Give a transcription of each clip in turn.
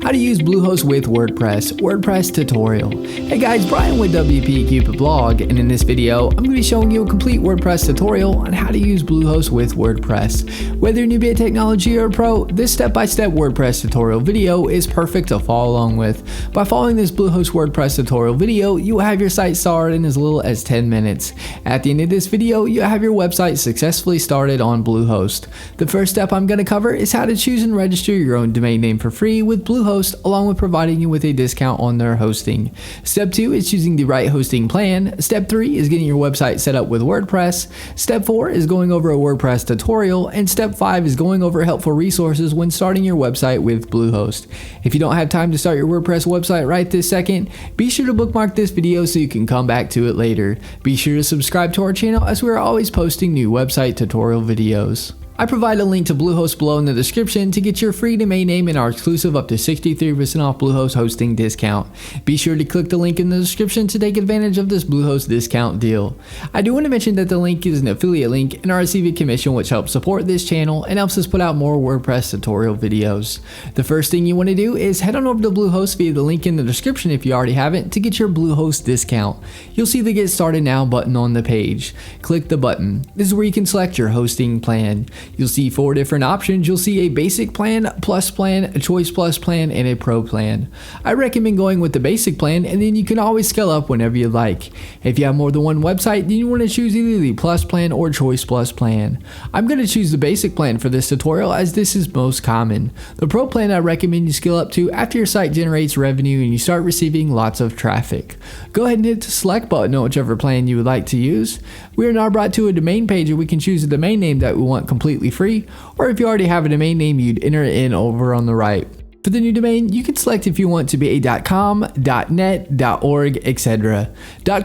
How to use Bluehost with WordPress tutorial. Hey guys, Brian with WP Cupid Blog, and in this video, I'm going to be showing you a complete WordPress tutorial on how to use Bluehost with WordPress. Whether you're newbie at technology or a pro, this step-by-step WordPress tutorial video is perfect to follow along with. By following this Bluehost WordPress tutorial video, you will have your site started in as little as 10 minutes. At the end of this video, you'll have your website successfully started on Bluehost. The first step I'm going to cover is how to choose and register your own domain name for free with Bluehost, along with providing you with a discount on their hosting. Step 2 is choosing the right hosting plan. Step 3 is getting your website set up with WordPress. Step 4 is going over a WordPress tutorial, and Step 5 is going over helpful resources when starting your website with Bluehost. If you don't have time to start your WordPress website right this second, be sure to bookmark this video so you can come back to it later. Be sure to subscribe to our channel as we are always posting new website tutorial videos. I provide a link to Bluehost below in the description to get your free domain name and our exclusive up to 63% off Bluehost hosting discount. Be sure to click the link in the description to take advantage of this Bluehost discount deal. I do want to mention that the link is an affiliate link and I receive a commission which helps support this channel and helps us put out more WordPress tutorial videos. The first thing you want to do is head on over to Bluehost via the link in the description if you already haven't to get your Bluehost discount. You'll see the Get Started Now button on the page. Click the button. This is where you can select your hosting plan. You'll see 4 different options. You'll see a basic plan, plus plan, a choice plus plan, and a pro plan. I recommend going with the basic plan, and then you can always scale up whenever you like. If you have more than one website, then you want to choose either the plus plan or choice plus plan. I'm going to choose the basic plan for this tutorial as this is most common. The pro plan I recommend you scale up to after your site generates revenue and you start receiving lots of traffic. Go ahead and hit the select button on whichever plan you would like to use. We are now brought to a domain page and we can choose a domain name that we want completely free, or if you already have a domain name, you'd enter it in over on the right. For the new domain, you can select if you want to be a .com, .net, .org, etc.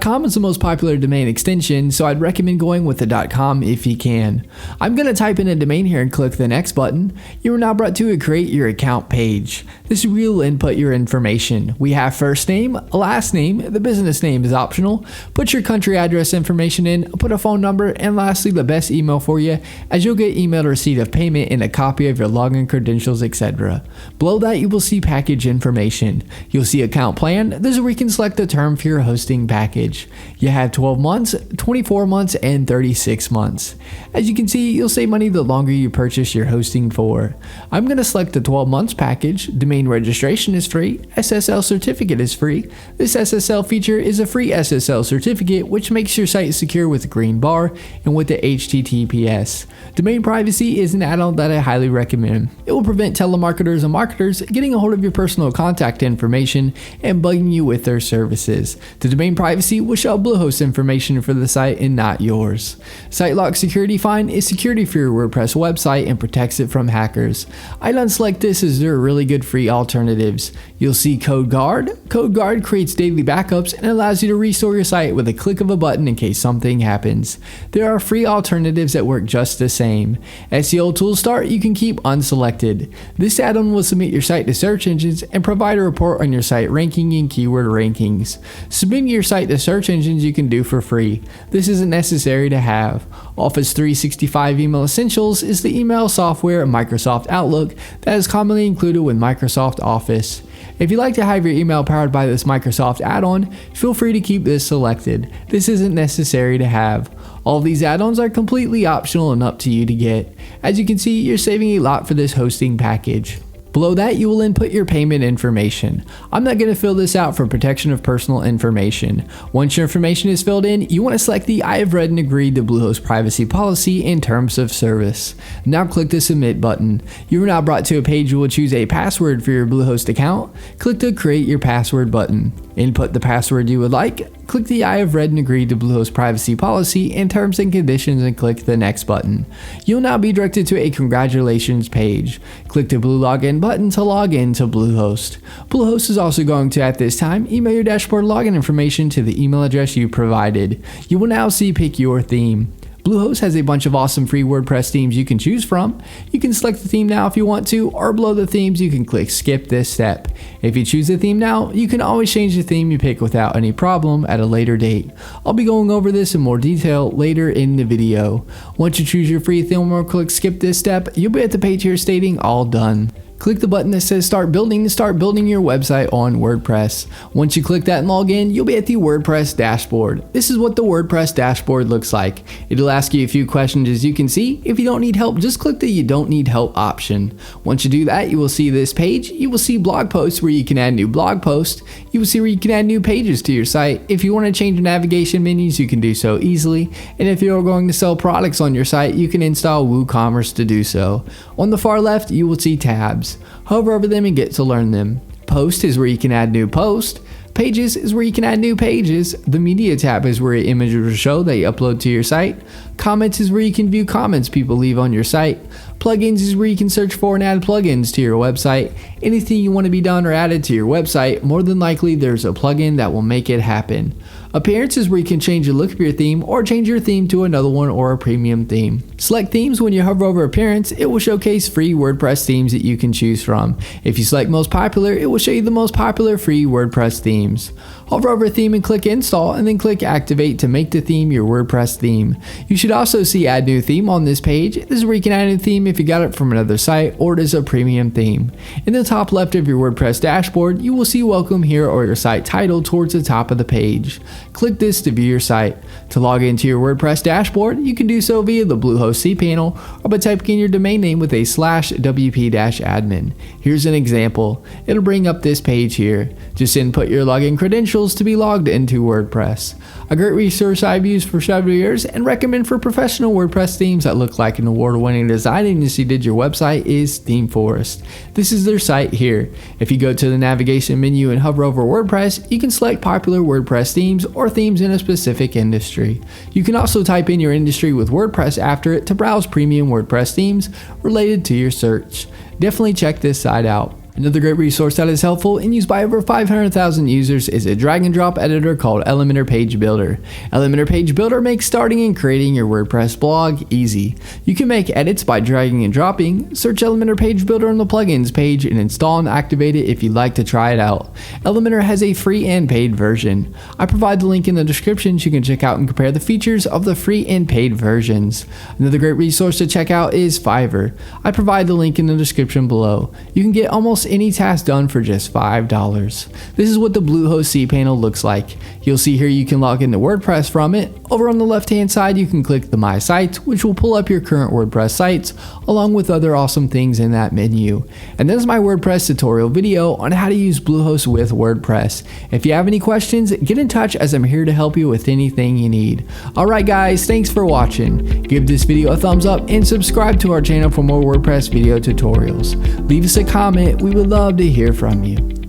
.com is the most popular domain extension, so I'd recommend going with the .com if you can. I'm going to type in a domain here and click the next button. You are now brought to a Create Your Account page. This is where you'll input your information. We have first name, last name, the business name is optional. Put your country address information in, put a phone number, and lastly the best email for you, as you'll get emailed receipt of payment and a copy of your login credentials, etc. Below that, you will see package information. You'll see account plan. This is where you can select the term for your hosting package. You have 12 months, 24 months, and 36 months. As you can see, you'll save money the longer you purchase your hosting for. I'm going to select the 12 months package. Domain registration is free. SSL certificate is free. This SSL feature is a free SSL certificate which makes your site secure with a green bar and with the HTTPS. Domain privacy is an add-on that I highly recommend. It will prevent telemarketers and marketers getting a hold of your personal contact information and bugging you with their services. The domain privacy will show Bluehost information for the site and not yours. SiteLock Security Find is security for your WordPress website and protects it from hackers. I'd unselect this as there are really good free alternatives. You'll see CodeGuard. CodeGuard creates daily backups and allows you to restore your site with a click of a button in case something happens. There are free alternatives that work just the same. Seo Tool Start you can keep unselected. This add-on will submit your site to search engines and provide a report on your site ranking and keyword rankings. Submitting your site to search engines you can do for free. This isn't necessary to have. Office 365 Email Essentials is the email software in Microsoft Outlook that is commonly included with Microsoft Office. If you'd like to have your email powered by this Microsoft add-on, feel free to keep this selected. This isn't necessary to have. All of these add-ons are completely optional and up to you to get. As you can see, you're saving a lot for this hosting package. Below that, you will input your payment information. I'm not going to fill this out for protection of personal information. Once your information is filled in, you want to select the I have read and agreed to Bluehost privacy policy and terms of service. Now click the submit button. You are now brought to a page you will choose a password for your Bluehost account. Click the create your password button. Input the password you would like. Click the I have read and agreed to Bluehost privacy policy and terms and conditions and click the next button. You'll now be directed to a congratulations page. Click the blue login button to log in to Bluehost. Bluehost is also going to, at this time, email your dashboard login information to the email address you provided. You will now see pick your theme. Bluehost has a bunch of awesome free WordPress themes you can choose from. You can select the theme now if you want to, or below the themes you can click skip this step. If you choose the theme now, you can always change the theme you pick without any problem at a later date. I'll be going over this in more detail later in the video. Once you choose your free theme or click skip this step, you'll be at the page here stating all done. Click the button that says Start Building to start building your website on WordPress. Once you click that and log in, you'll be at the WordPress dashboard. This is what the WordPress dashboard looks like. It'll ask you a few questions as you can see. If you don't need help, just click the You Don't Need Help option. Once you do that, you will see this page. You will see blog posts where you can add new blog posts. You will see where you can add new pages to your site. If you want to change the navigation menus, you can do so easily. And if you're going to sell products on your site, you can install WooCommerce to do so. On the far left, you will see tabs. Hover over them and get to learn them. Post is where you can add new posts. Pages is where you can add new pages. The media tab is where your images will show that you upload to your site. Comments is where you can view comments people leave on your site. Plugins is where you can search for and add plugins to your website. Anything you want to be done or added to your website, more than likely there's a plugin that will make it happen. Appearance is where you can change the look of your theme or change your theme to another one or a premium theme. Select themes. When you hover over appearance, it will showcase free WordPress themes that you can choose from. If you select most popular, it will show you the most popular free WordPress themes. Hover over a theme and click install, and then click activate to make the theme your WordPress theme. You should also see add new theme on this page. This is where you can add a theme if you got it from another site or it is a premium theme. In the top left of your WordPress dashboard, you will see welcome here or your site title towards the top of the page. Click this to view your site. To log into your WordPress dashboard, you can do so via the Bluehost Cpanel or by typing in your domain name with a /wp-admin. Here's an example. It'll bring up this page here. Just input your login credentials to be logged into WordPress. A great resource I've used for several years and recommend for professional WordPress themes that look like an award-winning design agency did your website is Themeforest. This is their site here. If you go to the navigation menu and hover over WordPress, you can select popular WordPress themes or themes in a specific industry. You can also type in your industry with WordPress after it to browse premium WordPress themes related to your search. Definitely check this site out. Another great resource that is helpful and used by over 500,000 users is a drag and drop editor called Elementor Page Builder. Elementor Page Builder makes starting and creating your WordPress blog easy. You can make edits by dragging and dropping. Search Elementor Page Builder on the plugins page and install and activate it if you'd like to try it out. Elementor has a free and paid version. I provide the link in the description so you can check out and compare the features of the free and paid versions. Another great resource to check out is Fiverr. I provide the link in the description below. You can get almost any task done for just $5. This is what the Bluehost Cpanel looks like. You'll see here you can log into WordPress from it. Over on the left hand side you can click the My Sites, which will pull up your current WordPress sites along with other awesome things in that menu. And this is my WordPress tutorial video on how to use Bluehost with WordPress. If you have any questions, get in touch as I'm here to help you with anything you need. Alright guys, thanks for watching. Give this video a thumbs up and subscribe to our channel for more WordPress video tutorials. Leave us a comment. We would love to hear from you.